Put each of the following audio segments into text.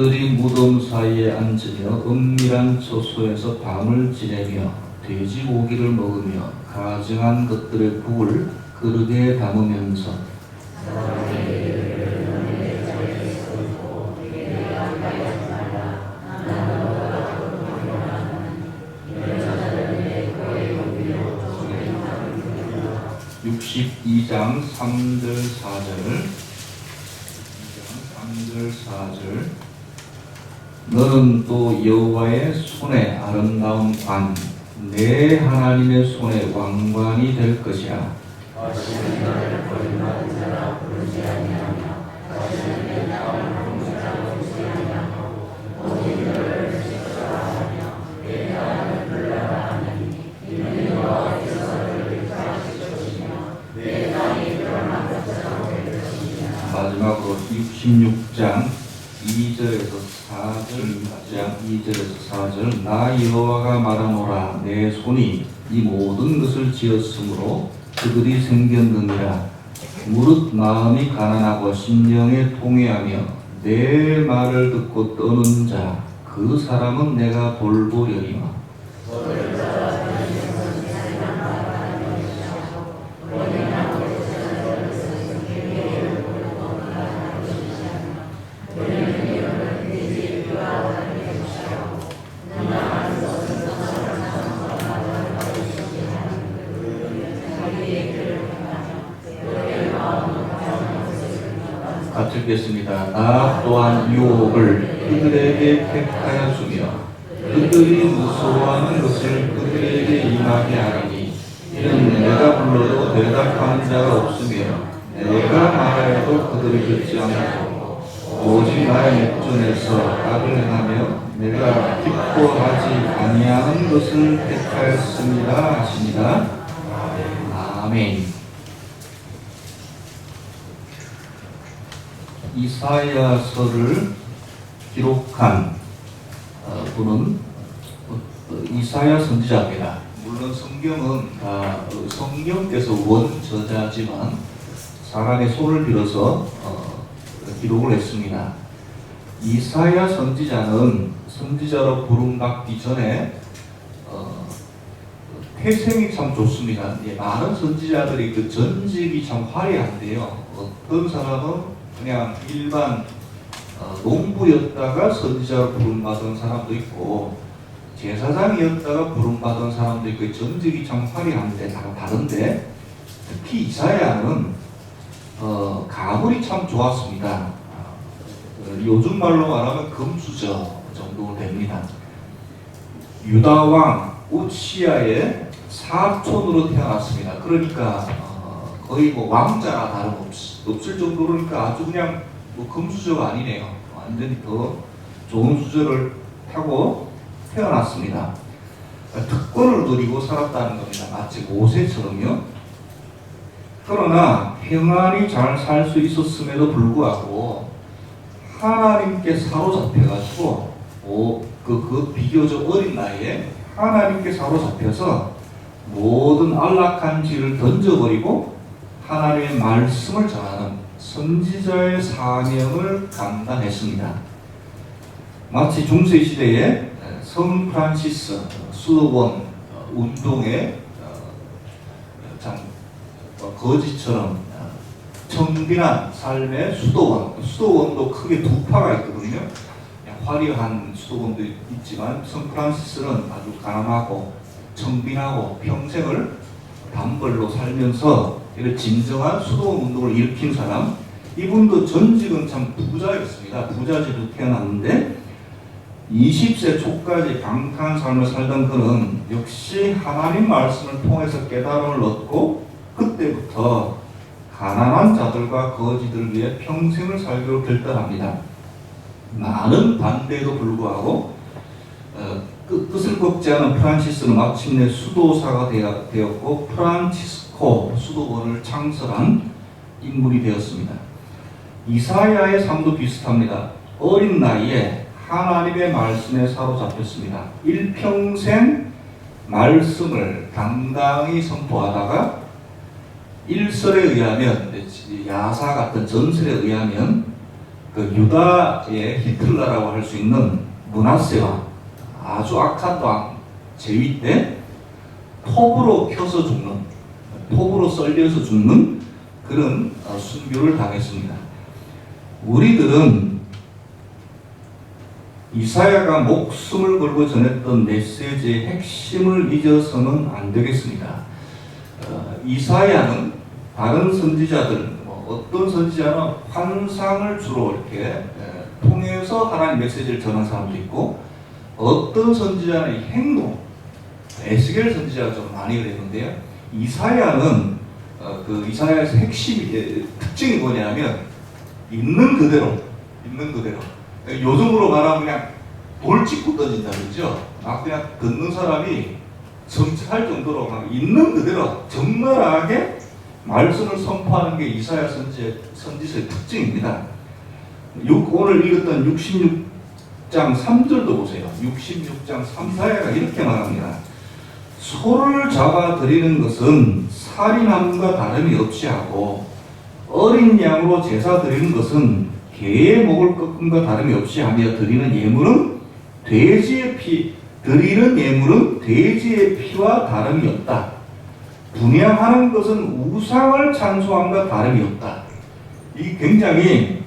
그들이 무덤 사이에 앉으며 은밀한 처소에서 밤을 지내며 돼지고기를 먹으며 가증한 것들의 국을 그릇에 담으면서 (62장 3절 4절) 너는 또 여호와의 손에 아름다운 관, 내 하나님의 손에 왕관이 될 것이라. 마지막으로 66장 2절에서 4절 나 여호와가 말하노라 내 손이 이 모든 것을 지었으므로 그들이 생겼느니라. 무릇 마음이 가난하고 심령에 통회하며 내 말을 듣고 떠는 자 그 사람은 내가 돌보려니와. 같이 읽겠습니다. 나 또한 유혹을 그들에게 택하여 주며 그들이 무서워하는 것을 그들에게 임하게 하리니 이는 내가 불러도 대답하는 자가 없으며 내가 말하여도 그들이 듣지 않고 오직 나의 목전에서 악을 행하며 내가 기뻐하지 아니하는 것을 택하였습니다 하시니라. 아멘. 이사야서를 기록한 분은 이사야 선지자입니다. 물론 성경은 성경께서 원저자지만 사람의 손을 빌어서 기록을 했습니다. 이사야 선지자는 선지자로 부름받기 전에 태생이 참 좋습니다. 많은 선지자들이 그 전직이 참 화려한데요. 어떤 사람은 그냥 일반 농부였다가 선지자로 부름받은 사람도 있고 제사장이었다가 부름받은 사람도 있고 전직이 참 화려한데 다 다른데 특히 이사야는 가물이 참 좋았습니다. 요즘 말로 말하면 금수저 정도 됩니다. 유다왕 우시야의 사촌으로 태어났습니다. 그러니까 거의 뭐 왕자나 다름없을 정도로니까 아주 그냥 뭐 금수저가 아니네요. 완전히 더 좋은 수저를 타고 태어났습니다. 특권을 누리고 살았다는 겁니다. 마치 모세처럼요. 그러나 평안히 잘 살 수 있었음에도 불구하고 하나님께 사로잡혀가지고 그 비교적 어린 나이에 하나님께 사로잡혀서 모든 안락한 지를 던져버리고 하나님의 말씀을 전하는 선지자의 사명을 감당했습니다. 마치 중세시대에 성 프란시스 수도원 운동의 참 거지처럼 청빈한 삶의 수도원도 크게 두 파가 있거든요. 화려한 수도원도 있지만 성 프란시스는 아주 가난하고 청빈하고 평생을 단벌로 살면서 이런 진정한 수도원 운동을 일으킨 사람, 이분도 전직은 참 부자였습니다. 부자지로 태어났는데 20세 초까지 방탕한 삶을 살던 그는 역시 하나님 말씀을 통해서 깨달음을 얻고 그때부터 가난한 자들과 거지들 위해 평생을 살기로 결단합니다. 많은 반대에도 불구하고 뜻을 꺾지 않은 프란시스는 마침내 수도사가 되었고 프란치스코 수도원을 창설한 인물이 되었습니다. 이사야의 삶도 비슷합니다. 어린 나이에 하나님의 말씀에 사로잡혔습니다. 일평생 말씀을 당당히 선포하다가 일설에 의하면, 야사 같은 전설에 의하면 그 유다의 히틀러라고 할 수 있는 므낫세와 아주 악한 왕 제위 때 톱으로 켜서 죽는, 톱으로 썰려서 죽는 그런 순교를 당했습니다. 우리들은 이사야가 목숨을 걸고 전했던 메시지의 핵심을 잊어서는 안 되겠습니다. 이사야는 다른 선지자들, 어떤 선지자는 환상을 주로 이렇게 통해서 하나님 메시지를 전한 사람도 있고, 어떤 선지자는 행동, 에스겔 선지자가 좀 많이 그랬는데요. 이사야는 그 이사야에서 핵심이 특징이 뭐냐면 있는 그대로. 요즘으로 말하면 그냥 돌 짚고 던진다 그러죠. 막 그냥 듣는 사람이 성취할 정도로 막 있는 그대로 적나라하게 말씀을 선포하는 게 이사야 선지서의 특징입니다. 오늘 읽었던 66장 3절도 보세요. 66장 3, 4가 이렇게 말합니다. 소를 잡아 드리는 것은 살인함과 다름이 없이 하고, 어린 양으로 제사 드리는 것은 개의 목을 꺾음과 다름이 없이 하며 드리는 예물은 돼지의 피와 다름이 없다. 분향하는 것은 우상을 찬송함과 다름이 없다. 이 굉장히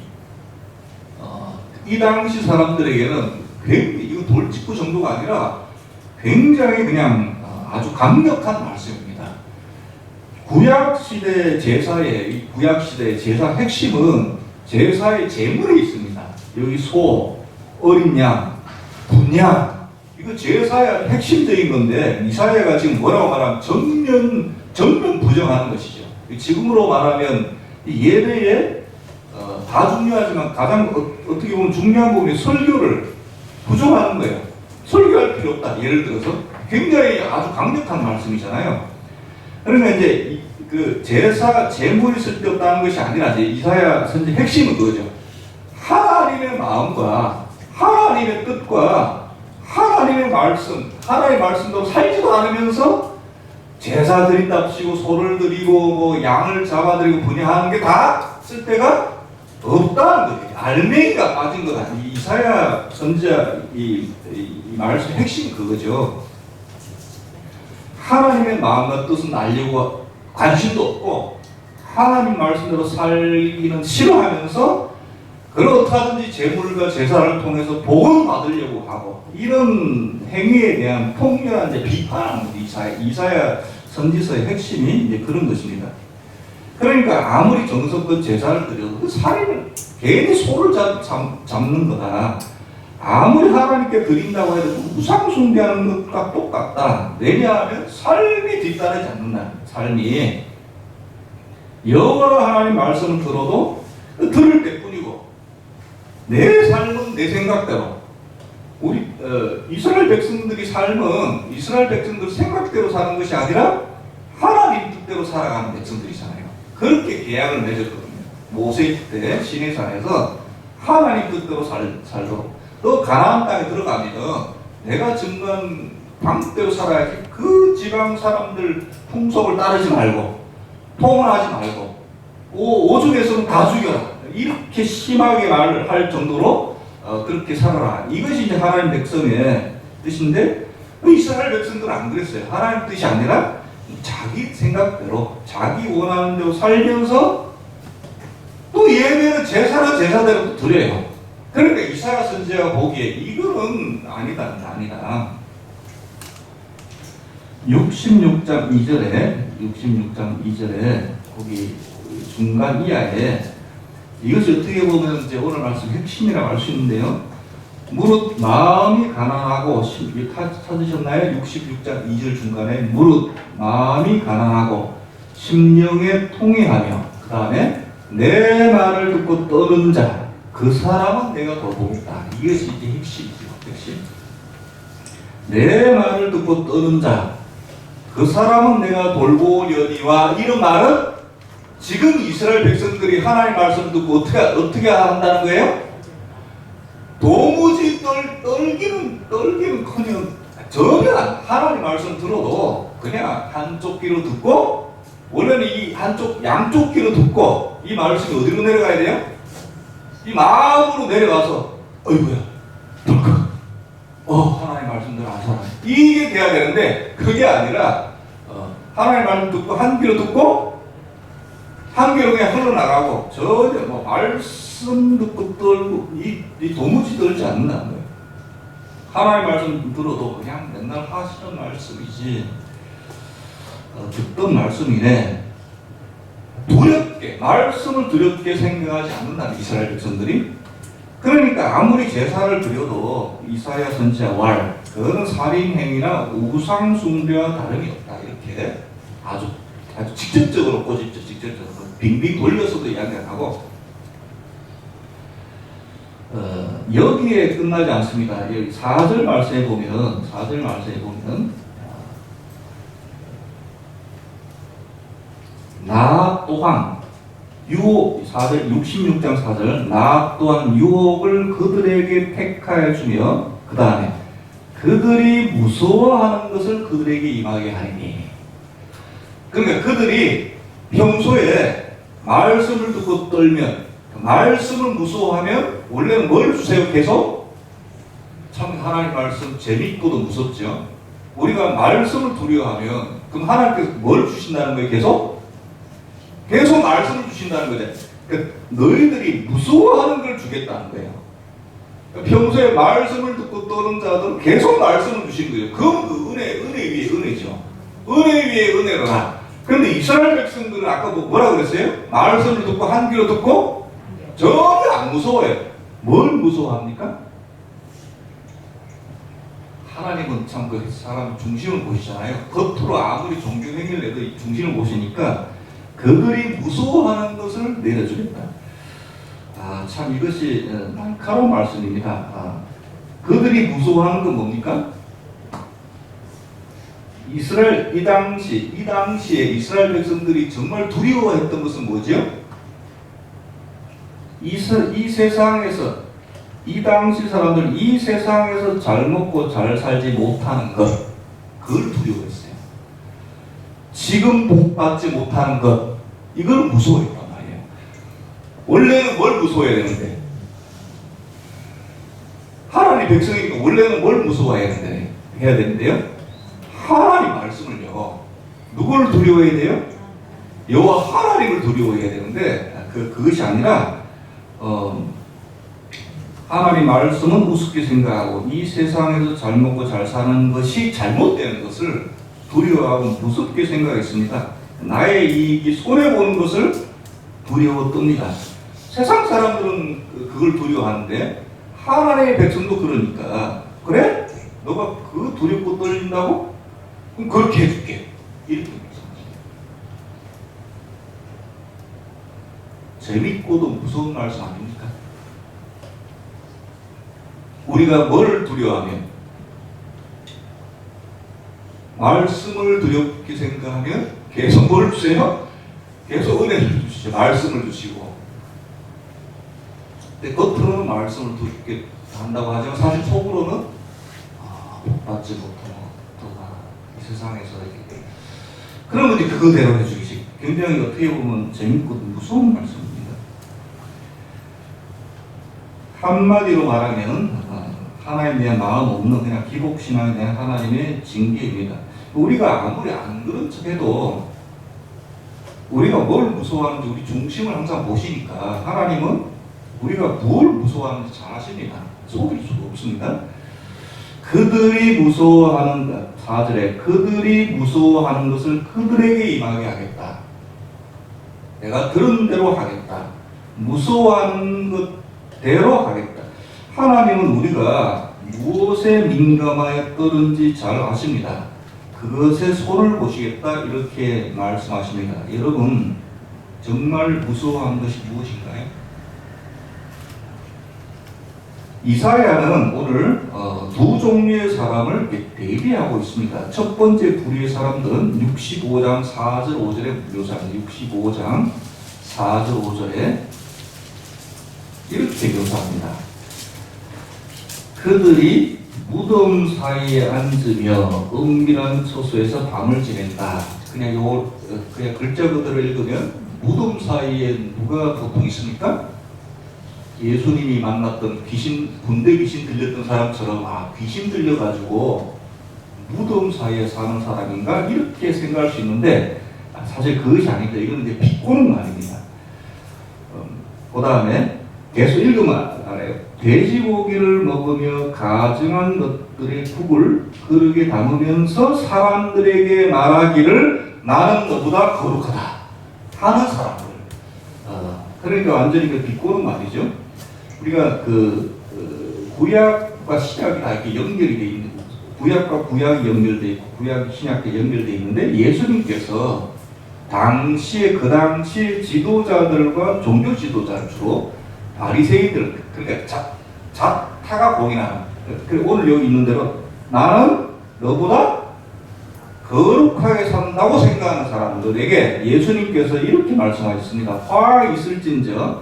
이 당시 사람들에게는 이거 돌직구 정도가 아니라 굉장히 그냥 아주 강력한 말씀입니다. 구약시대 제사의 핵심은 제사의 제물이 있습니다. 여기 소, 어린 양, 분향, 이거 제사의 핵심적인 건데, 이사야가 지금 뭐라고 말하면 전면 부정하는 것이죠. 지금으로 말하면 이 예배에 다 중요하지만 가장 어떻게 보면 중요한 부분이 설교를 부정하는 거예요. 설교할 필요 없다. 예를 들어서 굉장히 아주 강력한 말씀이잖아요. 그러니까 이제 그 제사 제물이 쓸데없다는 것이 아니라 이제 이사야 선지 핵심은 그거죠. 하나님의 마음과 하나님의 뜻과 하나님의 말씀대로 살지도 않으면서 제사 드린답시고 소를 드리고 뭐 양을 잡아드리고 분양하는 게 다 쓸데가 없다는 거예요. 알맹이가 빠진 거다. 이사야 선지자 이 말씀 핵심이 그거죠. 하나님의 마음과 뜻은 알려고 관심도 없고, 하나님 말씀대로 살기는 싫어하면서 그렇다든지 제물과 제사를 통해서 복을 받으려고 하고, 이런 행위에 대한 폭렬한 비판하는 이사야 선지서의 핵심이 이제 그런 것입니다. 그러니까 아무리 정성껏 제사를 드려도 그 살인을 괜히 소를 잡는 거다. 아무리 하나님께 드린다고 해도 우상 숭배하는 것과 똑같다. 왜냐하면 삶이 뒤따르지 않는다. 삶이 여호와 하나님 말씀을 들어도 들을 때뿐이고, 내 삶은 내 생각대로, 우리 이스라엘 백성들이 삶은 이스라엘 백성들 생각대로 사는 것이 아니라 하나님 뜻대로 살아가는 백성들이잖아요. 그렇게 계약을 맺었거든요. 모세 때 시내산에서 하나님 뜻대로 살도록, 너 가나안 땅에 들어가면 내가 증거한 방법대로 살아야지, 그 지방 사람들 풍속을 따르지 말고 통혼하지 말고 오죽에서는 다 죽여라, 이렇게 심하게 말을 할 정도로 그렇게 살아라. 이것이 이제 하나님 백성의 뜻인데, 이스라엘 백성들은 안 그랬어요. 하나님 뜻이 아니라 자기 생각대로 자기 원하는 대로 살면서 또 예배는 제사는 제사대로 드려요. 그러니까 이사야 선지자가 보기에 이거는 아니다. 66장 2절에 거기 중간 이하에 이것이 어떻게 보면 이제 오늘 말씀 핵심이라고 할 수 있는데요. 무릇 마음이 가난하고, 찾으셨나요? 66장 2절 중간에 무릇 마음이 가난하고 심령에 통회하며, 그 다음에 내 말을 듣고 떠는 자, 그 사람은 내가 돌보겠다. 이것이 이제 핵심이죠. 핵심. 내 말을 듣고 떠는 자, 그 사람은 내가 돌보려니와, 이런 말은 지금 이스라엘 백성들이 하나님 말씀 듣고 어떻게 한다는 거예요? 도무지 떨기는커녕 전혀 하나님 말씀 들어도 그냥 한쪽 귀로 듣고, 원래는 이 양쪽 귀로 듣고 이 말씀이 어디로 내려가야 돼요? 이 마음으로 내려가서 어이구야 덜컥 하나님 말씀대로 안 살아. 이게 돼야 되는데 그게 아니라 하나님 말씀 듣고 한 귀로 듣고 한 귀로 그냥 흘러나가고 전혀 뭐 말씀 듣고 떨고 이 도무지 떨지 않는다는 거예요. 하나님 말씀 들어도 그냥 맨날 하시는 말씀이지 듣던 말씀이네. 두렵게 말씀을 두렵게 생각하지 않는다는 이스라엘 백성들이. 그러니까 아무리 제사를 드려도 이사야 선지자 왈 그거는 살인행위나 우상 숭배와 다름이 없다 이렇게 아주 직접적으로 꼬집죠. 직접적으로 빙빙 돌려서도 이야기를 하고 여기에 끝나지 않습니다. 여기 4절 말씀에 보면 나 또한 유혹 4절 66장 4절 나 또한 유혹을 그들에게 택하여 주며 그 다음에 그들이 무서워하는 것을 그들에게 임하게 하리니. 그러니까 그들이 평소에 말씀을 듣고 떨면 말씀을 무서워하면 원래는 뭘 주세요? 계속 참 하나님 말씀 재밌고도 무섭죠. 우리가 말씀을 두려워하면 그럼 하나님께서 뭘 주신다는 거예요? 계속 말씀을 주신다는 거죠. 그러니까 너희들이 무서워하는 걸 주겠다는 거예요. 그러니까 평소에 말씀을 듣고 떠는 자들은 계속 말씀을 주신 거예요. 그건 그 은혜 위에 은혜죠. 은혜 위에 은혜로라. 그런데 이스라엘 백성들은 아까 뭐라 그랬어요? 말씀을 듣고 한 귀로 듣고 전혀 안 무서워요. 뭘 무서워합니까? 하나님은 참 그 사람 중심을 보시잖아요. 겉으로 아무리 종교 행위를 해도 이 중심을 보시니까 그들이 무서워하는 것을 내려주겠다. 참 이것이 날카로운 말씀입니다. 그들이 무서워하는 건 뭡니까? 이 당시에 이스라엘 백성들이 정말 두려워했던 것은 뭐죠? 이 세상에서 이 당시 사람들 이 세상에서 잘 먹고 잘 살지 못하는 것, 그걸 두려워했어요. 지금 복 받지 못하는 것, 이걸 무서워했단 말이에요. 원래는 뭘 무서워해야 되는데? 하나님 백성이니까 원래는 뭘 무서워해야 되는데요? 하나님 말씀을요. 누구를 두려워해야 돼요? 여호와 하나님을 두려워해야 되는데 그것이 아니라 하나님 말씀은 우습게 생각하고 이 세상에서 잘 먹고 잘 사는 것이 잘못되는 것을 두려워하고 무섭게 생각했습니다. 나의 이익이 손해보는 것을 두려워 뜹니다. 세상 사람들은 그걸 두려워하는데 하나님의 백성도 그러니까 그래? 너가 그 두렵고 떨린다고? 그럼 그렇게 해줄게. 이렇게 재밌고도 무서운 말씀 아닙니까? 우리가 뭘 두려워하면 말씀을 두렵게 생각하면 계속 뭘 주세요? 계속 은혜를 주시죠. 말씀을 주시고. 근데 겉으로는 말씀을 두렵게 한다고 하지만 사실 속으로는 복 받지 못하고 이 세상에서 이렇게 그러면 이제 그거대로 해주시지. 굉장히 어떻게 보면 재밌고 무서운 말씀입니다. 한마디로 말하면 하나님에 대한 마음 없는 그냥 기복신앙에 대한 하나님의 징계입니다. 우리가 아무리 안 그런 척해도 우리가 뭘 무서워하는지 우리 중심을 항상 보시니까 하나님은 우리가 뭘 무서워하는지 잘 아십니다. 속일 수가 없습니다. 그들이 무서워하는 4절에 그들이 무서워하는 것을 그들에게 임하게 하겠다. 내가 들은 대로 하겠다. 무서워하는 것대로 하겠다. 하나님은 우리가 무엇에 민감하여 떠든지 잘 아십니다. 그것에 손을 보시겠다 이렇게 말씀하십니다. 여러분 정말 무서워하는 것이 무엇인가요? 이사야는 오늘 두 종류의 사람을 대비하고 있습니다. 첫 번째 부류의 사람들은 65장 4절 5절에 묘사합니다. 65장 4절 5절에 이렇게 묘사합니다. 그들이 무덤 사이에 앉으며 은밀한 처소에서 밤을 지낸다. 그냥 글자 그대로 읽으면 무덤 사이에 누가 보통 있습니까? 예수님이 만났던 군대 귀신 들렸던 사람처럼 귀신 들려가지고 무덤 사이에 사는 사람인가 이렇게 생각할 수 있는데 사실 그것이 아닙니다. 이건 이제 비꼬는 말입니다. 그 다음에 계속 읽으면 알아요. 돼지고기를 먹으며 가증한 것들의 국을 그릇에 담으면서 사람들에게 말하기를 나는 너보다 거룩하다 하는 사람들. 그러니까 완전히 그 비꼬는 말이죠. 우리가 구약과 신약이 다 이렇게 연결이 돼 있는, 구약과 구약이 연결돼 있고 구약이 신약과 연결돼 있는데 예수님께서 그 당시의 지도자들과 종교 지도자를 주로 바리새인들, 그러니까 자타가 공인하는, 오늘 여기 있는 대로 나는 너보다 거룩하게 산다고 생각하는 사람들에게 예수님께서 이렇게 말씀하셨습니다. 화 있을진저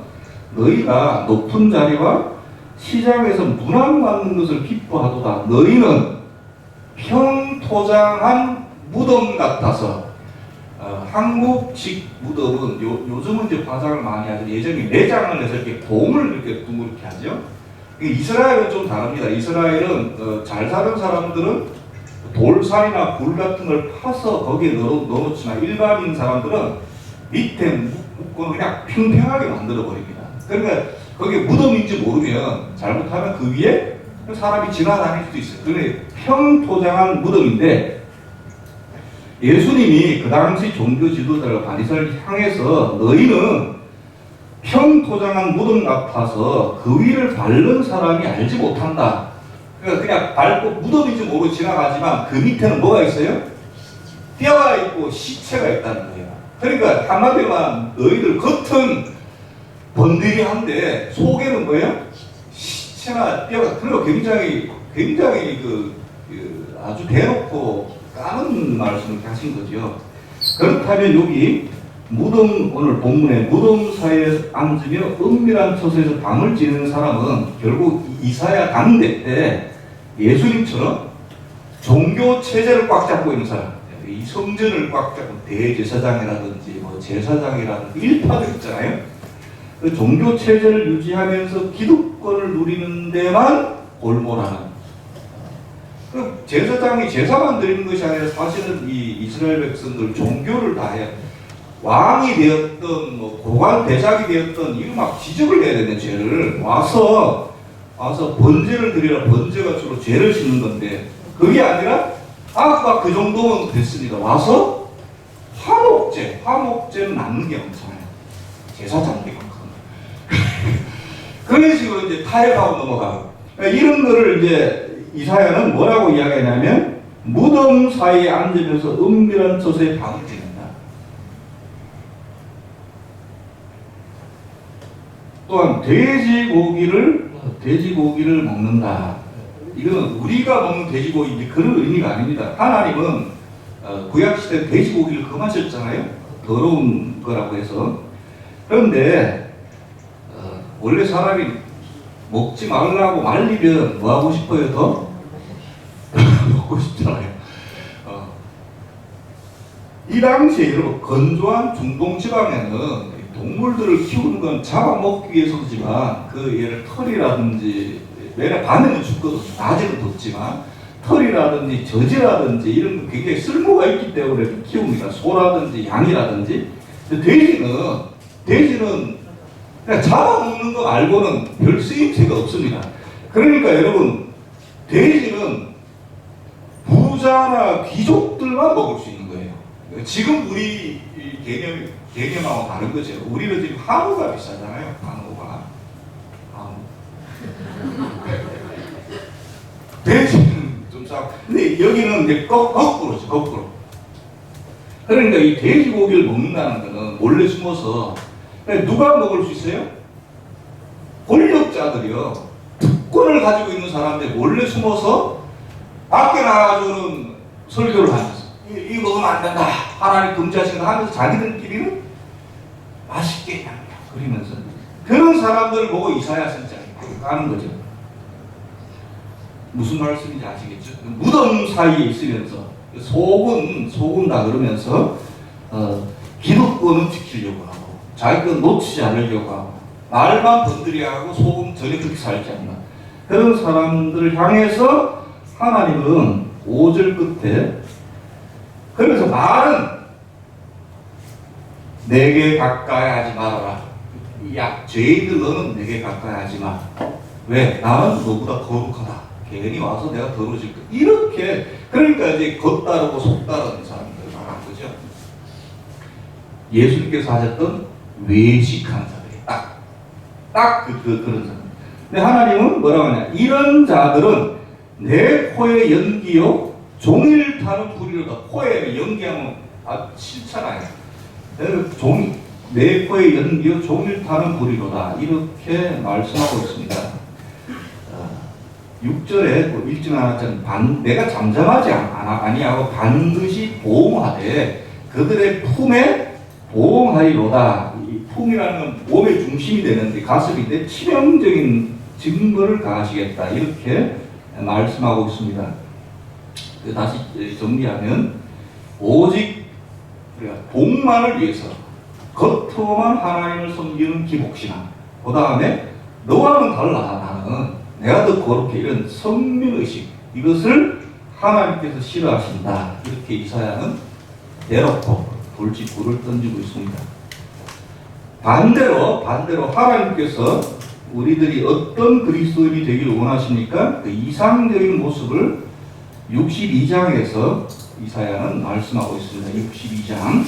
너희가 높은 자리와 시장에서 문안받는 것을 기뻐하도다. 너희는 평토장한 무덤 같아서. 한국식 무덤은 요즘은 이제 화장을 많이 하죠. 예전에 매장을 해서 이렇게 돔을 이렇게 둥그렇게 하죠. 이스라엘은 좀 다릅니다. 이스라엘은 잘 사는 사람들은 돌산이나 굴 같은 걸 파서 거기에 넣어놓지만 일반인 사람들은 밑에 묶고 그냥 평평하게 만들어 버립니다. 그러니까 거기에 무덤인지 모르면 잘못하면 그 위에 사람이 지나다닐 수도 있어요. 그런데 평토장한 무덤인데 예수님이 그 당시 종교 지도자를 바리새인을 향해서 너희는 평토장한 무덤 같아서 그 위를 밟는 사람이 알지 못한다. 그러니까 그냥 밟고 무덤인지 모르고 지나가지만 그 밑에는 뭐가 있어요? 뼈가 있고 시체가 있다는 거예요. 그러니까 한마디로만 너희들 겉은 번들이한데 속에는 뭐예요? 시체나 뼈가. 그리고 굉장히 아주 대놓고 까는 말씀을 하신 거죠. 그렇다면 여기 오늘 본문에 무덤 사이에 앉으며 은밀한 처소에서 밤을 지내는 사람은 결국 이사야 당대 때 예수님처럼 종교 체제를 꽉 잡고 있는 사람, 이 성전을 꽉 잡고 대제사장이라든지 제사장이라든지 일파들 있잖아요. 그 종교 체제를 유지하면서 기득권을 누리는 데만 골몰하는. 그 제사장이 제사만 드리는 것이 아니라 사실은 이 이스라엘 백성들 종교를 다 해요. 왕이 되었던 고관 대작이 되었던 이거 막 지적을 해야 되는 죄를 와서 번제를 드리라. 번제가 주로 죄를 씻는 건데 그게 아니라 막 그 정도면 됐습니다. 와서 화목제는 남는 게 많잖아요. 제사장들이 그런 식으로 이제 타협하고 넘어가고. 그러니까 이런 거를 이제 이사야는 뭐라고 이야기하냐면 무덤 사이에 앉으면서 은밀한 처소에 밤을 지낸다. 또한 돼지고기를 먹는다. 이거는 우리가 먹는 돼지고기 그런 의미가 아닙니다. 하나님은 구약시대 돼지고기를 금하셨잖아요. 더러운 거라고 해서. 그런데 원래 사람이 먹지 말라고 말리면 뭐 하고 싶어요? 더 먹고 싶잖아요. 이 당시에 여러분 건조한 중동 지방에는 동물들을 키우는 건 잡아먹기 위해서지만 얘를 털이라든지 매일 밤에는 춥거든, 낮에는 덥지만 털이라든지 젖이라든지 이런 거 굉장히 쓸모가 있기 때문에 키웁니다. 소라든지 양이라든지. 돼지는 그냥 잡아먹는 거 말고는 별 쓰임새가 없습니다. 그러니까 여러분 돼지는 부자나 귀족들만 먹을 수 있는 거예요. 지금 우리 개념하고 다른 거죠. 우리는 지금 한우가 비싸잖아요. 한우가. 돼지는 좀 싸고. 근데 여기는 이제 거꾸로죠. 거꾸로. 그러니까 이 돼지고기를 먹는다는 거는 몰래 숨어서 누가 먹을 수 있어요? 권력자들이요. 특권을 가지고 있는 사람들 몰래 숨어서 밖에 나가서는 설교를 하면서 이거 먹으면 안 된다. 하나님 금지하신다 하면서 자기들끼리는 맛있게 그러면서 그런 사람들을 보고 이사야 선지자가 까는 거죠. 무슨 말씀인지 아시겠죠? 무덤 사이에 있으면서 속은 다 그러면서 기득권은 지키려고 하고 자기 건 놓치지 않으려고 하고 말만 건드려야 하고 속은 전혀 그렇게 살지 않는 그런 사람들을 향해서 하나님은 5절 끝에 그래서 말은 내게 가까이 하지 말아라. 야, 죄인들 너는 내게 가까이 하지 마. 왜? 나는 너보다 거룩하다. 괜히 와서 내가 더러워질 거. 이렇게 그러니까 이제 겉다르고 속다른 사람들 말하는 거죠. 예수님께서 하셨던 외식하는 자들이 딱 그런 사람. 근데 하나님은 뭐라고 하냐? 이런 자들은 내 코에 연기요 종일 타는 불이로다. 코에 연기하면 싫잖아요. 내 코에 연기요 종일 타는 불이로다. 이렇게 말씀하고 있습니다. 6절에 읽지 않았잖아요. 내가 잠잠하지 아니하고 반드시 보응하되 그들의 품에 보응하리로다. 이 품이라는 건 몸의 중심이 되는데 가슴인데 치명적인 증거를 가하시겠다. 이렇게 말씀하고 있습니다. 다시 정리하면 오직 복만을 위해서 겉으로만 하나님을 섬기는 기복신앙. 그 다음에 너와는 달라. 나는 내가 더 거룩해. 이런 선민의식. 이것을 하나님께서 싫어하신다. 이렇게 이사야는 대놓고 돌직구를 던지고 있습니다. 반대로 하나님께서 우리들이 어떤 그리스도인이 되기를 원하십니까? 그 이상적인 모습을 62장에서 이사야는 말씀하고 있습니다. 62장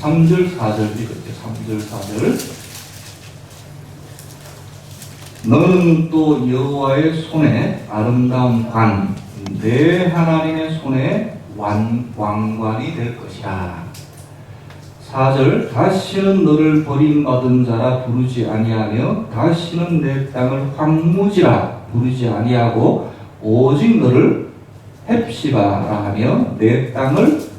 3절 4절 읽었죠. 3절 4절 너는 또 여호와의 손에 아름다운 관, 내 하나님의 손에 왕관이 될 것이라. 4절 다시는 너를 버림받은 자라 부르지 아니하며 다시는 내 땅을 황무지라 부르지 아니하고 오직 너를 헵시바라 하며 내 땅을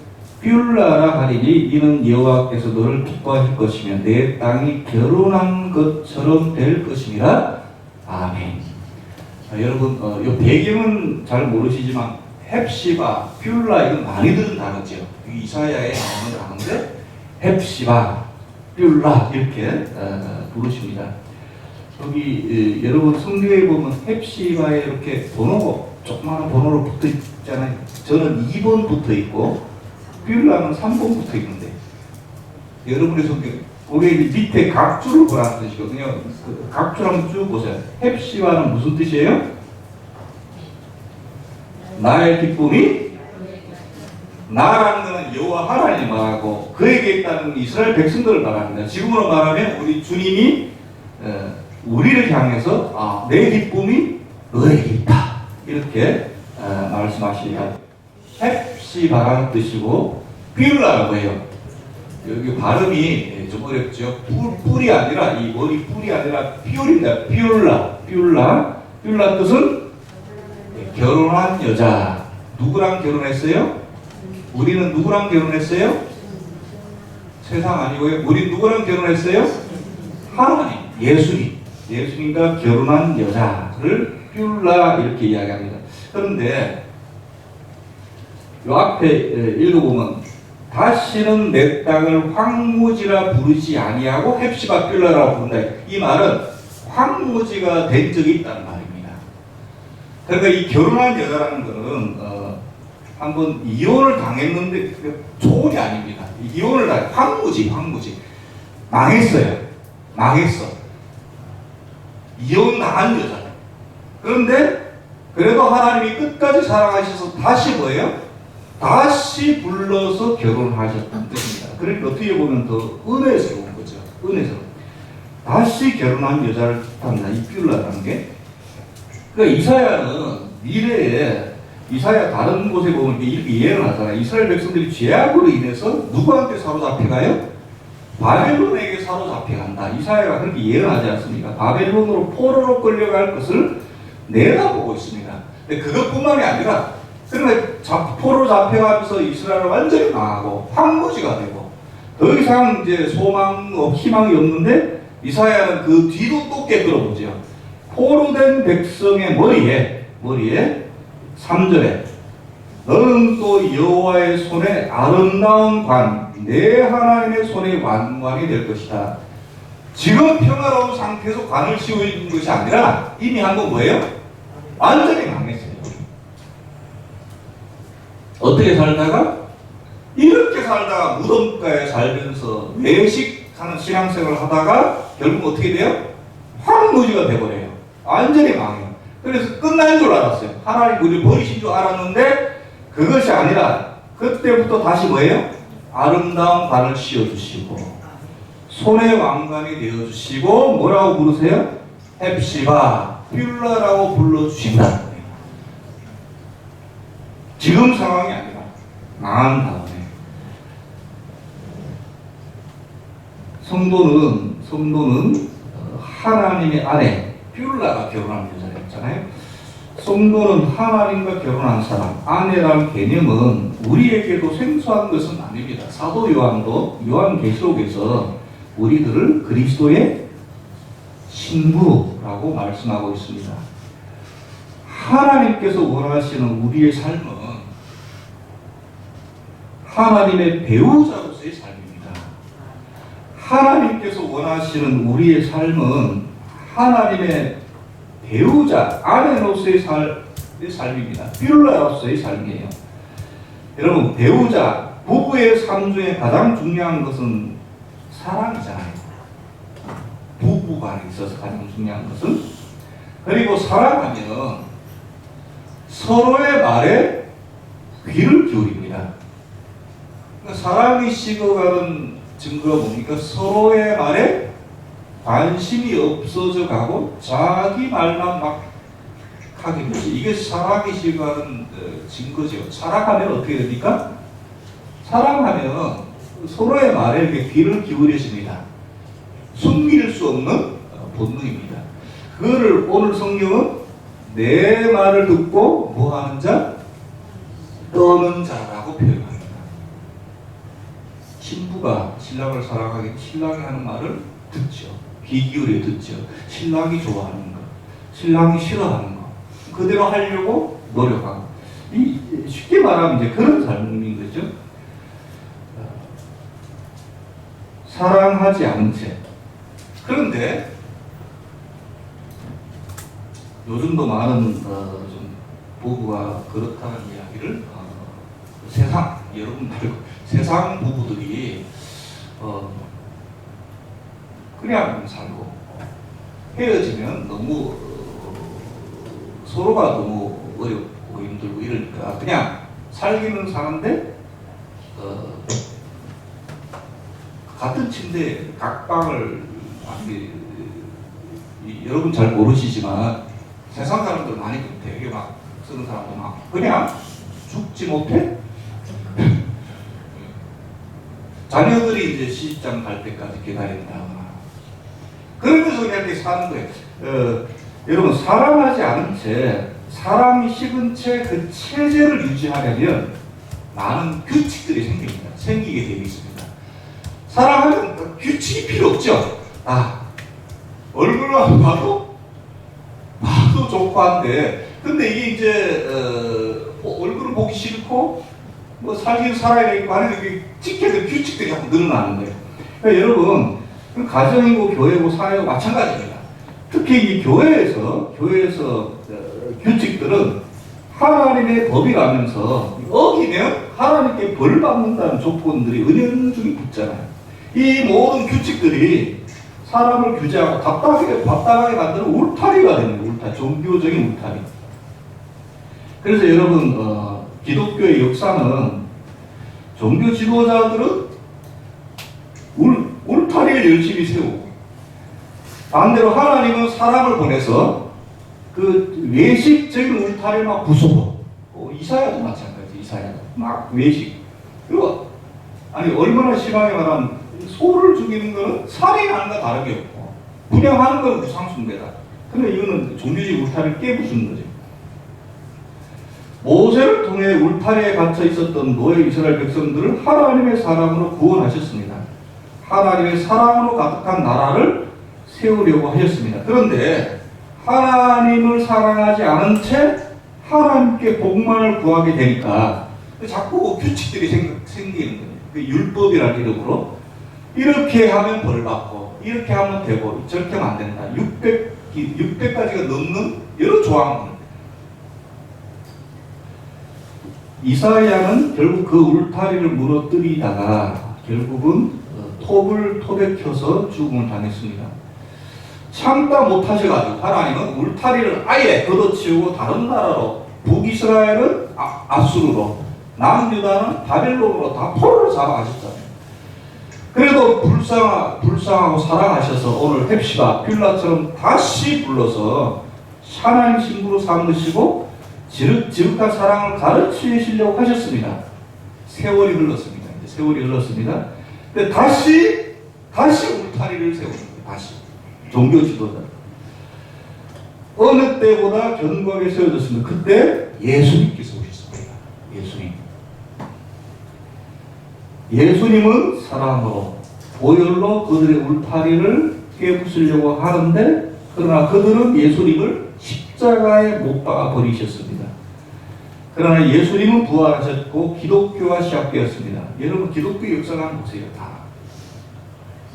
뷸라라 하리니 이는 여호와께서 너를 기뻐하실 것이며 내 땅이 결혼한 것처럼 될 것임이라. 아멘. 여러분 이 배경은 잘 모르시지만 헵시바, 뷸라 이건 많이 들은 단어죠. 이사야에 나오는 단어인데 헵시바, 뷸라 이렇게 부르십니다. 여기 여러분 성경에 보면 헵시바에 이렇게 번호가 조그마한 번호로 붙어 있잖아요. 저는 2번 붙어 있고 뷸라는 3번 붙어 있는데 여러분의 성경 거기 밑에 각주를 보라는 뜻이거든요. 그 각주 한번 쭉 보세요. 헵시바는 무슨 뜻이에요? 나의 기쁨이 나라는 것은 여호와 하나님을 말하고 그에게 있다는 이스라엘 백성들을 말합니다. 지금으로 말하면 우리 주님이 우리를 향해서 내 기쁨이 너에게 있다 이렇게 말씀하십니다. 헵시바라는 뜻이고 뷸라라고 해요. 여기 발음이 좀 어렵죠. 뿔이 아니라 이 머리 뿔이 아니라 뷸입니다. 뷸라 뜻은 결혼한 여자. 누구랑 결혼했어요? 우리는 누구랑 결혼했어요? 세상 아니고요. 우리 누구랑 결혼했어요? 하나님, 예수님과 결혼한 여자를 뷸라 이렇게 이야기합니다. 그런데 이 앞에 읽어보면 다시는 내 땅을 황무지라 부르지 아니하고 헵시바 뷸라라고 부른다. 이 말은 황무지가 된 적이 있다는 말입니다. 그러니까 이 결혼한 여자라는 것은 한번 이혼을 당했는데 좋은이 아닙니다. 이혼을 황무지 망했어. 이혼 당한 여자. 그런데 그래도 하나님이 끝까지 사랑하셔서 다시 뭐예요? 다시 불러서 결혼하셨다는 뜻입니다. 그러니까 어떻게 보면 더 은혜스러운 거죠. 은혜스러운. 다시 결혼한 여자를 뜻합니다. 이 뷸라라는 게. 그러니까 이사야는 미래에 이사야 다른 곳에 보면 이렇게 예언을 하잖아요. 이스라엘 백성들이 죄악으로 인해서 누구한테 사로잡혀가요? 바벨론에게 사로잡혀간다. 이사야가 그렇게 예언하지 않습니까? 바벨론으로 포로로 끌려갈 것을 내다보고 있습니다. 근데 그것뿐만이 아니라 그러니까 포로로 잡혀가면서 이스라엘을 완전히 망하고 황무지가 되고 더 이상 이제 희망이 없는데 이사야는 그 뒤도 또 깨뜨려보죠. 포로된 백성의 머리에 3절에 너는 또 여호와의 손에 아름다운 관, 내 하나님의 손에 왕관이 될 것이다. 지금 평화로운 상태에서 관을 씌우는 것이 아니라 이미 한번 뭐예요? 완전히 망했어요. 어떻게 살다가? 이렇게 살다가 무덤가에 살면서 외식하는 신앙생활을 하다가 결국 어떻게 돼요? 황무지가 돼버려요. 완전히 망해요. 그래서 끝난 줄 알았어요. 하나님 우리를 버리신 줄 알았는데 그것이 아니라 그때부터 다시 뭐예요? 아름다운 관을 씌워주시고 손의 왕관이 되어주시고 뭐라고 부르세요? 헵시바, 뷸라라고 불러주신다는 거예요. 지금 상황이 아니라 망한 다음에 성도는 하나님의 아내 뷸라가 결혼한 여자였잖아요. 성도는 하나님과 결혼한 사람, 아내라는 개념은 우리에게도 생소한 것은 아닙니다. 사도 요한도 요한계시록에서 우리들을 그리스도의 신부라고 말씀하고 있습니다. 하나님께서 원하시는 우리의 삶은 하나님의 배우자로서의 삶입니다. 하나님께서 원하시는 우리의 삶은 하나님의 배우자, 아내로서의 삶입니다. 뷸라로서의 삶이에요. 여러분, 배우자, 부부의 삶 중에 가장 중요한 것은 사랑이잖아요. 부부간에 있어서 가장 중요한 것은. 그리고 사랑하면 서로의 말에 귀를 기울입니다. 그러니까 사랑이 식어가는 증거가 뭡니까? 서로의 말에 관심이 없어져 가고 자기 말만 막 하게 되죠. 이게 사랑이 식어가는 증거죠. 사랑하면 어떻게 됩니까? 사랑하면 서로의 말에 이렇게 귀를 기울여집니다. 숨길 수 없는 본능입니다. 그거를 오늘 성경은 내 말을 듣고 뭐 하는 자? 떠는 자라고 표현합니다. 신부가 신랑을 사랑하기 신랑이 하는 말을 듣죠. 귀 기울여 듣죠. 신랑이 좋아하는 거, 신랑이 싫어하는 거 그대로 하려고 노력하고 쉽게 말하면 이제 그런 삶인 거죠. 사랑하지 않은 채. 그런데 요즘도 많은 좀 부부가 그렇다는 이야기를 세상 여러분 말고 세상 부부들이 그냥 살고 헤어지면 너무 서로가 너무 어렵고 힘들고 이러니까 그냥 살기는 사는데 같은 침대에 각 방을 여러분 잘 모르시지만 세상 사람들 많이 되게 막 쓰는 사람도 막 그냥 죽지 못해 자녀들이 이제 시집장 갈 때까지 기다린다. 그러면서 이렇게 사는 거예요. 여러분 사랑하지 않은 채 사랑이 식은 채 그 체제를 유지하려면 많은 규칙들이 생기게 되어 있습니다. 사랑하면 규칙이 필요 없죠. 얼굴만 봐도 좋고 한데 근데 이게 이제 얼굴을 보기 싫고 뭐 살긴 살아야 되고 하는 게 지켜야 될 규칙들이 자꾸 늘어나는 거예요. 그러니까 여러분 가정이고 교회고 사회고 마찬가지입니다. 특히 이 교회에서 규칙들은 하나님의 법이라면서 어기면 하나님께 벌 받는다는 조건들이 은연중에 붙잖아요. 이 모든 규칙들이 사람을 규제하고 답답하게 만드는 울타리가 되는 거예요. 종교적인 울타리. 그래서 여러분 기독교의 역사는 종교 지도자들은 울타리를 열심히 세우고 반대로 하나님은 사람을 보내서 그 외식적인 울타리를 막 부수고 이사야도 마찬가지. 이사야도 막 외식. 그리고 얼마나 심하게 말하면 소를 죽이는 것은 살인하는 거 다름이 없고 분양하는 건 우상숭배다. 근데 이거는 종교적 울타리를 깨부수는 거죠. 모세를 통해 울타리에 갇혀 있었던 노예 이스라엘 백성들을 하나님의 사랑으로 구원하셨습니다. 하나님의 사랑으로 가득한 나라를 세우려고 하셨습니다. 그런데 하나님을 사랑하지 않은 채 하나님께 복만을 구하게 되니까 자꾸 규칙들이 생기는 거예요. 그 율법이라는 이름으로 이렇게 하면 벌 받고 이렇게 하면 되고 저렇게 하면 안 된다. 600가지가 넘는 여러 조항들. 이사야는 결국 그 울타리를 무너뜨리다가 결국은 톱을 토백혀서 죽음을 당했습니다. 참다 못하셔가지고 하나님은 울타리를 아예 걷어치우고 다른 나라로, 북이스라엘은 아수르로, 남유다는 바벨론으로 다 포로로 잡아가셨잖아요. 그래도 불쌍하고 사랑하셔서 오늘 헵시바, 빌라처럼 다시 불러서 하나님 신부로 삼으시고 지극한 사랑을 가르치시려고 하셨습니다. 세월이 흘렀습니다. 이제 세월이 흘렀습니다. 근데 다시 울타리를 세우는 거예요. 다시 종교 지도자. 어느 때보다 견고하게 세워졌습니다. 그때 예수님께서 오셨습니다. 예수님은 사랑으로 보혈로 그들의 울타리를 깨부수려고 하는데, 그러나 그들은 예수님을 십자가에 못 박아 버리셨습니다. 그러나 예수님은 부활하셨고 기독교가 시작되었습니다. 여러분, 기독교 역사를 한번 보세요. 다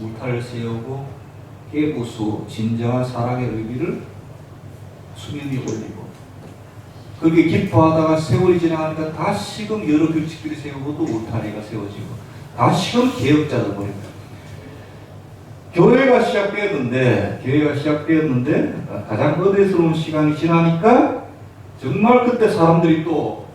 울타리를 세우고 깨부수고 진정한 사랑의 의미를 수면 위에 올리고, 그렇게 기뻐하다가 세월이 지나가니까 다시금 여러 규칙들이 세우고 또 울타리가 세워지고 다시금 개혁자들 보입니다. 교회가 시작되었는데 가장 어대스러운 시간이 지나니까 정말 그때 사람들이 또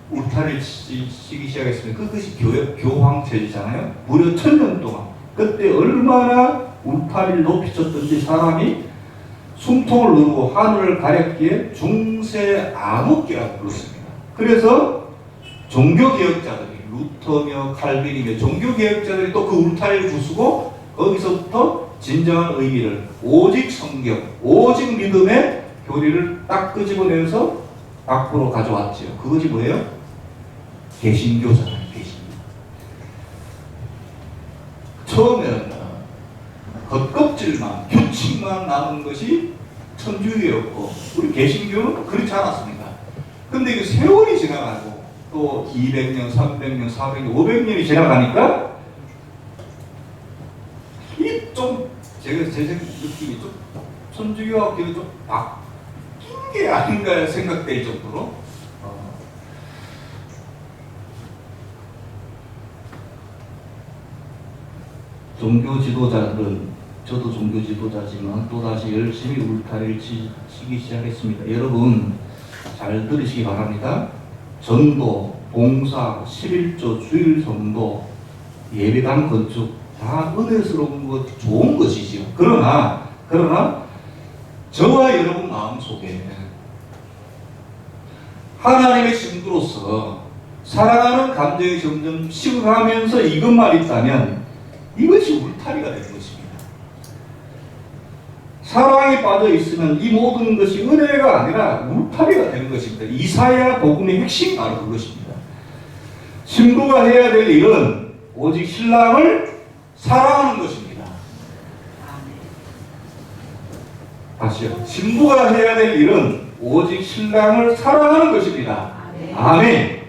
울타리를 치기 시작했습니다. 그것이 교황체제잖아요. 무려 1000년 동안. 그때 얼마나 울타리를 높이 쳤던지 사람이 숨통을 누르고 하늘을 가렸기에 중세 암흑기라고 불렀습니다. 그래서 종교개혁자들이, 루터며 칼빈이며 종교개혁자들이 또 그 울타리를 부수고 거기서부터 진정한 의미를, 오직 성경, 오직 믿음의 교리를 딱 끄집어내서 앞으로 가져왔지요. 그것이 뭐예요? 개신교잖아요. 개신교. 처음에는 겉껍질만, 규칙만 남은 것이 천주교였고, 우리 개신교는 그렇지 않았습니다. 근데 이게 세월이 지나가고 또 200년, 300년, 400년, 500년이 지나가니까 이 좀 제 느낌이 좀 천주교하고 좀 바뀐 게 아닌가 생각될 정도로 종교 지도자들은, 저도 종교 지도자지만 또다시 열심히 울타리를 치기 시작했습니다. 여러분 잘 들으시기 바랍니다. 전도, 봉사, 11조, 주일 성도, 예배당 건축 다 은혜스러운 것, 좋은 것이지요. 그러나 저와 여러분 마음속에 하나님의 신부로서 사랑하는 감정이 점점 식어가면서 이것만 있다면 이것이 울타리가 되는 것입니다. 사랑에 빠져 있으면 이 모든 것이 은혜가 아니라 울타리가 되는 것입니다. 이사야 복음의 핵심이 바로 그것입니다. 신부가 해야 될 일은 오직 신랑을 사랑하는 것입니다. 다시요. 신부가 해야 될 일은 오직 신랑을 사랑하는 것입니다. 아멘.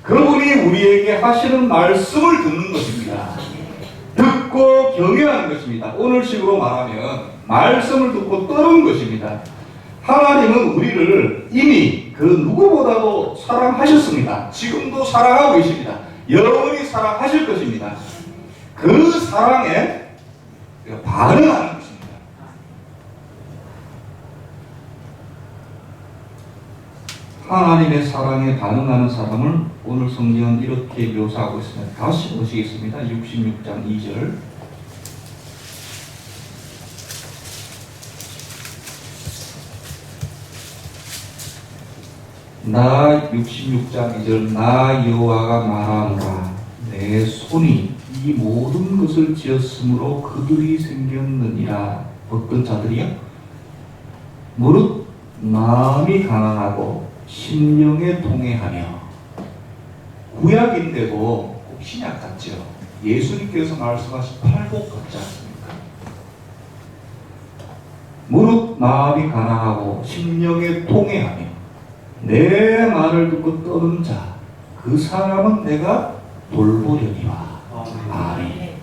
그분이 우리에게 하시는 말씀을 듣는 것입니다. 듣고 경외하는 것입니다. 오늘식으로 말하면 말씀을 듣고 떠는 것입니다. 하나님은 우리를 이미 그 누구보다도 사랑하셨습니다. 지금도 사랑하고 계십니다. 영원히 사랑하실 것입니다. 그 사랑에 반응하는 것입니다. 하나님의 사랑에 반응하는 사람을 오늘 성경은 이렇게 묘사하고 있습니다. 다시 보시겠습니다. 66장 2절. 나 66장 2절 나 여호와가 말하노라 내 손이 이 모든 것을 지었으므로 그들이 생겼느니라. 어떤 자들이요? 무릇 마음이 가난하고 심령에 통회하며. 구약인데도 꼭 신약 같죠. 예수님께서 말씀하신 팔복 같지 않습니까? 무릇 마음이 가난하고 심령에 통회하며 내 말을 듣고 떠는 자, 그 사람은 내가 돌보려니와. 아멘.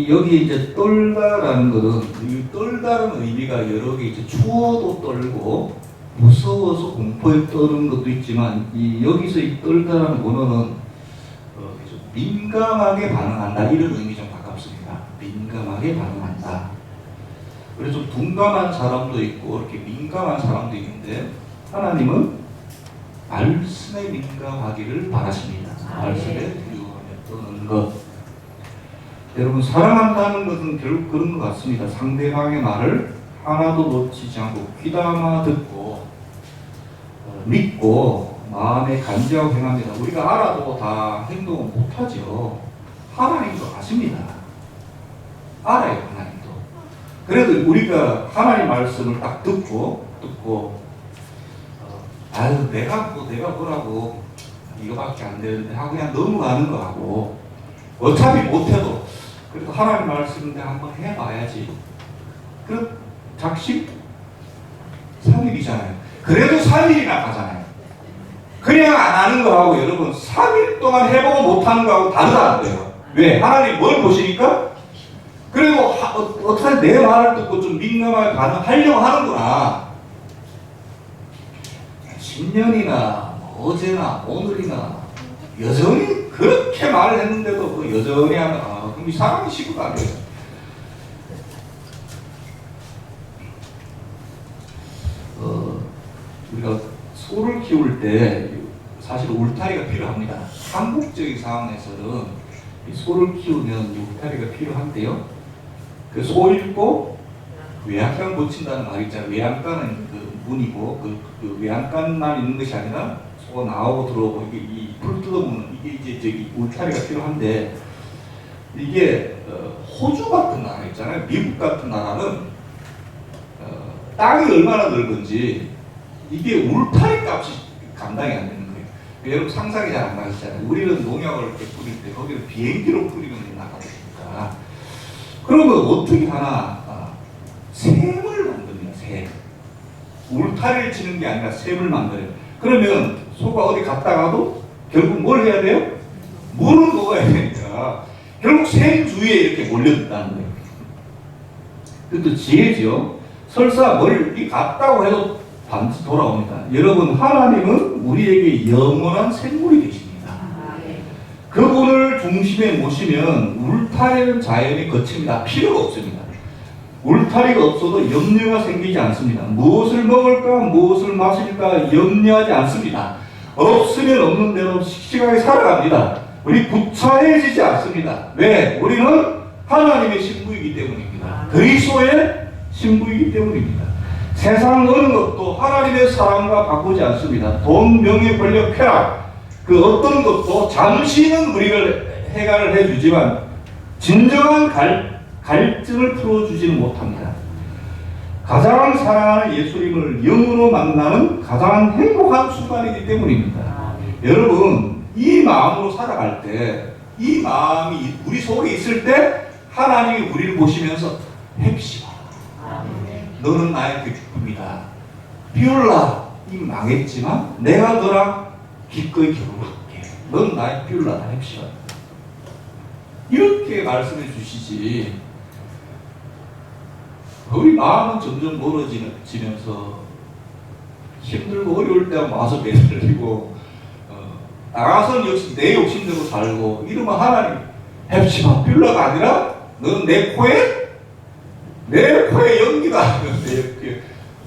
여기 이제 떨다라는 것은 이 떨다는 의미가 여러 개 이제 추워도 떨고 무서워서 공포에 떠는 것도 있지만 여기서 이 떨다라는 원어는 좀 민감하게 반응한다 이런 의미 좀 가깝습니다. 민감하게 반응한다. 그래서 좀 둔감한 사람도 있고 이렇게 민감한 사람도 있는데 하나님은 말씀에 민감하기를 바라십니다. 말씀에 두려워하며 떠는 것. 여러분 사랑한다는 것은 결국 그런 것 같습니다. 상대방의 말을 하나도 놓치지 않고 귀담아 듣고 믿고 마음에 간절하고 행합니다. 우리가 알아도 다 행동을 못하죠. 하나님도 아십니다. 알아요. 하나님도. 그래도 우리가 하나님 말씀을 딱 듣고 아유 내가 뭐라고 이거밖에 안 되는데 하고 그냥 넘어가는 거 하고 어차피 못해도 그래도 하나님 말씀인데 한번 해봐야지. 그럼 작심 3일이잖아요. 그래도 3일이나 가잖아요. 그냥 안 하는 거하고 여러분 3일 동안 해보고 못하는 거하고 다르다는 거예요. 왜? 하나님 뭘 보시니까? 그리고 어떻게 내 말을 듣고 좀 민감하게 반응하려고 하는구나. 10년이나 어제나 오늘이나 여전히 그렇게 말을 했는데도 그 여전히 하면 그럼 이 사람이 식구가 안 돼요. 우리가 소를 키울 때 사실 울타리가 필요합니다. 한국적인 상황에서는 이 소를 키우면 울타리가 필요한데요. 그 소 읽고 외양간 고친다는 말이 있잖아요. 외양간은 그 문이고 그 외양간만 있는 것이 아니라 소가 나오고 들어오고 이게 이 풀 뜯어보는 이게 이제 저기 울타리가 필요한데 이게 호주 같은 나라 있잖아요. 미국 같은 나라는 땅이 얼마나 넓은지 이게 울타리 값이 감당이 안 되는 거예요. 여러분 상상이 잘 안 가시잖아요. 우리는 농약을 이렇게 뿌릴 때 거기를 비행기로 뿌리는 나라니까. 그러면 어떻게 하나 샘을 만듭니다. 샘. 울타리를 치는 게 아니라 샘을 만들어요. 그러면 소가 어디 갔다가도 결국 뭘 해야 돼요? 물을 먹어야 되니까 결국 샘 주위에 이렇게 몰려든다는 거예요. 그것도 지혜죠. 설사 멀리 갔다고 해도 반드시 돌아옵니다. 여러분 하나님은 우리에게 영원한 생물이 되십니다. 그분을 중심에 모시면 울타리는 자연히 거칩니다. 필요가 없습니다. 울타리가 없어도 염려가 생기지 않습니다. 무엇을 먹을까 무엇을 마실까 염려하지 않습니다. 없으면 없는 대로 씩씩하게 살아갑니다. 우리 구차해지지 않습니다. 왜? 우리는 하나님의 신부이기 때문입니다. 그리스도의 신부이기 때문입니다. 세상 어느 것도 하나님의 사랑과 바꾸지 않습니다. 돈, 명예, 권력, 쾌락 그 어떤 것도 잠시는 우리를 해결을 해주지만 진정한 갈증을 풀어주지는 못합니다. 가장 사랑하는 예수님을 영으로 만나는 가장 행복한 순간이기 때문입니다. 여러분 이 마음으로 살아갈 때 이 마음이 우리 속에 있을 때 하나님이 우리를 보시면서 헵시바 너는 나의 그 기쁨이다. 비올라 이미 망했지만 내가 너랑 기꺼이 결혼할게. 넌 나의 비올라다. 헵시바 이렇게 말씀해 주시지. 우리 마음은 점점 멀어지면서 힘들고 어려울 때 와서 매달리고 나가서는 역시 내 욕심대로 살고 이러면 하나님 헵시바 비올라가 아니라 너는 내 코에 연기다.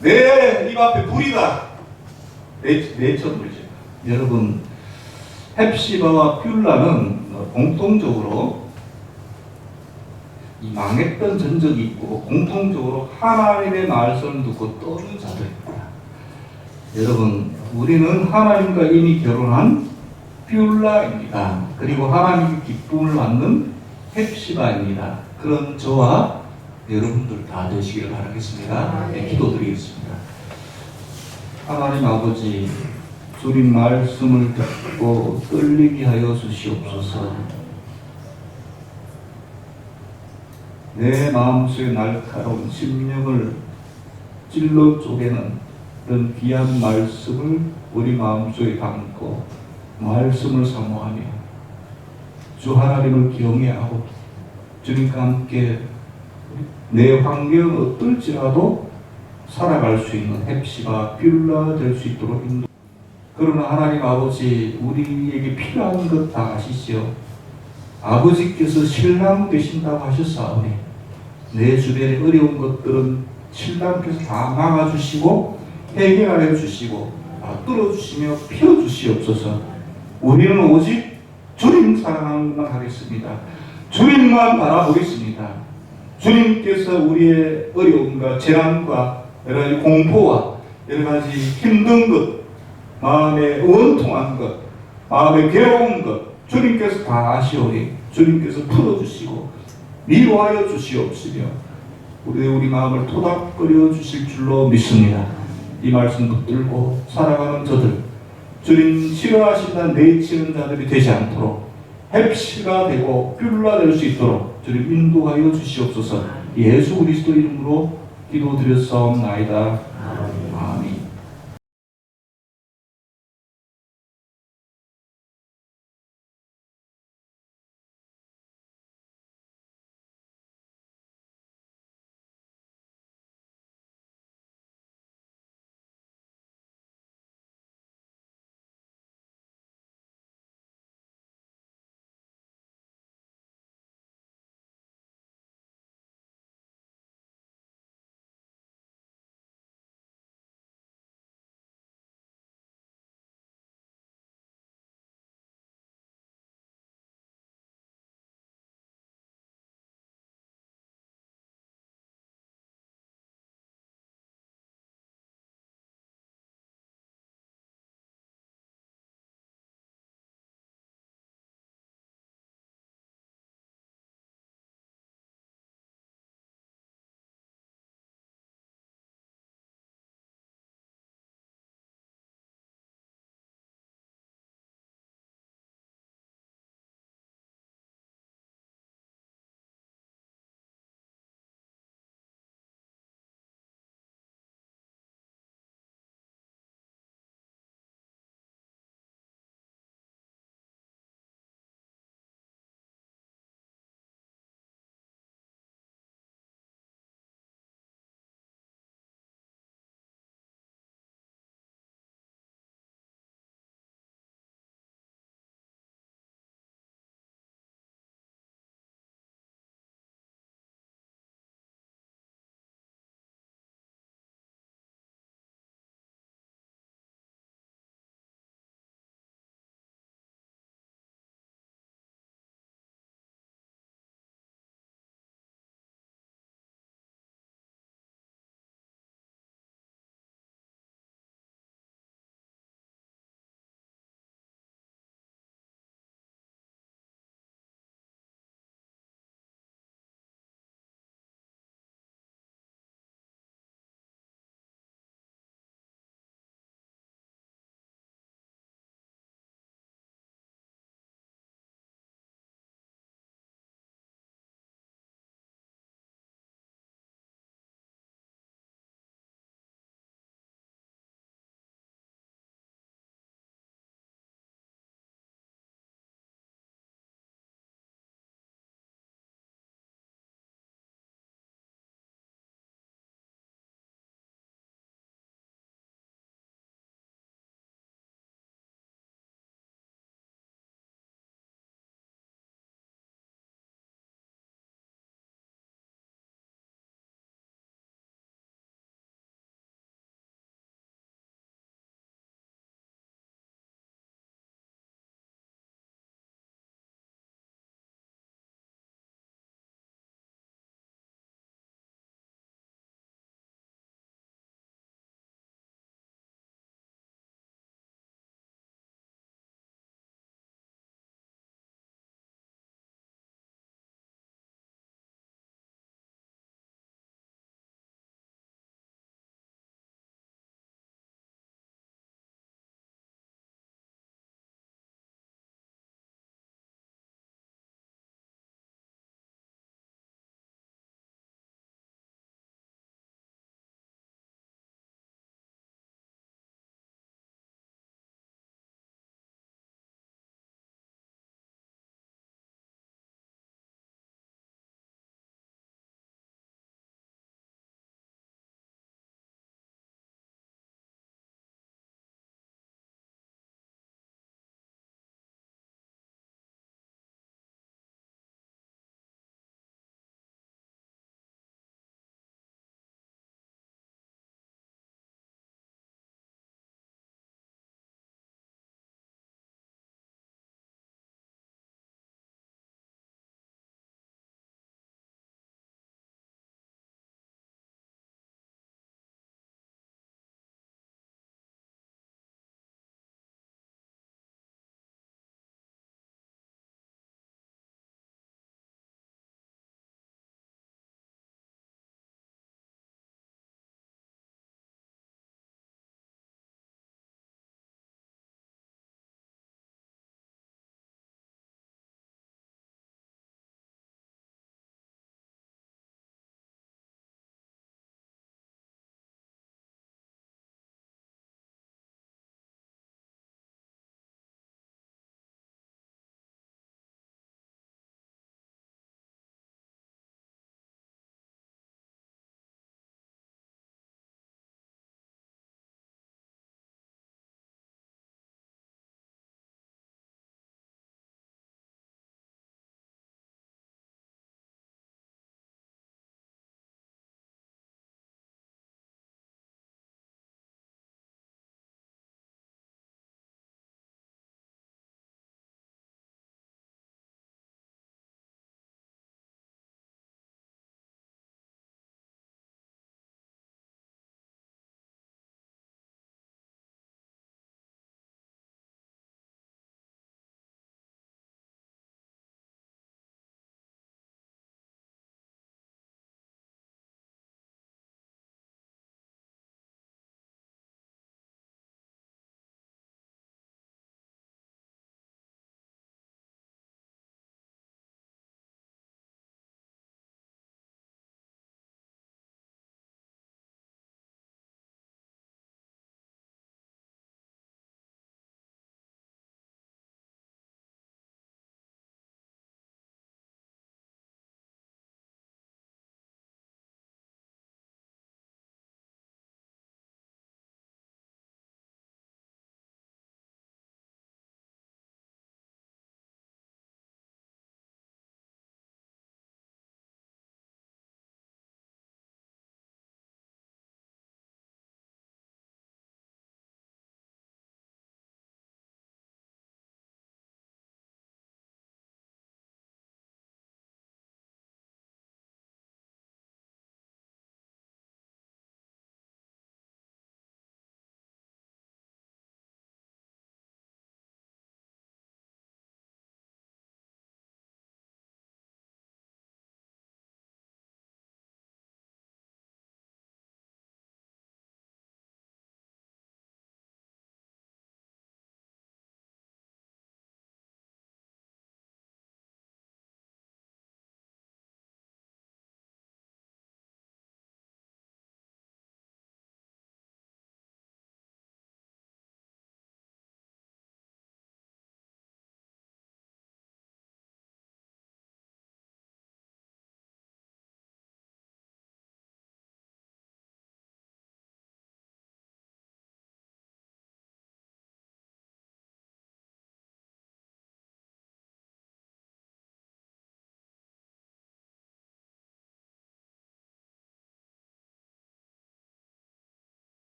내 입 앞에 불이다. 내 천불이죠. 여러분 헵시바와 비올라는 공통적으로 이 망했던 전적이 있고 공통적으로 하나님의 말씀을 듣고 떠는 자들입니다. 여러분 우리는 하나님과 이미 결혼한 비올라입니다. 그리고 하나님의 기쁨을 받는 헵시바입니다. 그런 저와 여러분들 다 되시기를 바라겠습니다. 네, 기도드리겠습니다. 하나님 아버지 주님 말씀을 듣고 떨리게 하여 주시옵소서. 내 마음속에 날카로운 심령을 찔러 쪼개는 그런 귀한 말씀을 우리 마음속에 담고 말씀을 사모하며 주 하나님을 경외하고 주님과 함께 내 환경 어떨지라도 살아갈 수 있는 헵시가 뷸라가 될 수 있도록 인도. 그러나 하나님 아버지, 우리에게 필요한 것 다 아시죠? 아버지께서 신랑 되신다고 하셨사오니 내 주변에 어려운 것들은 신랑께서 다 막아주시고 해결해 주시고 다 뚫어주시며 피워주시옵소서. 우리는 오직 주님 사랑하는 것만 하겠습니다. 주님만 바라보겠습니다. 주님께서 우리의 어려움과 재난과 여러 가지 공포와 여러 가지 힘든 것, 마음에 원통한 것, 마음에 괴로운 것, 주님께서 다 아시오니 주님께서 풀어주시고 위로하여 주시옵시며 우리 마음을 토닥거려 주실 줄로 믿습니다. 이 말씀 붙들고 살아가는 저들, 주님 싫어하신다는 내치는 자들이 되지 않도록 헵시가 되고 뷸라 될 수 있도록 주님 인도하여 주시옵소서. 예수 그리스도 이름으로 기도드렸사옵나이다.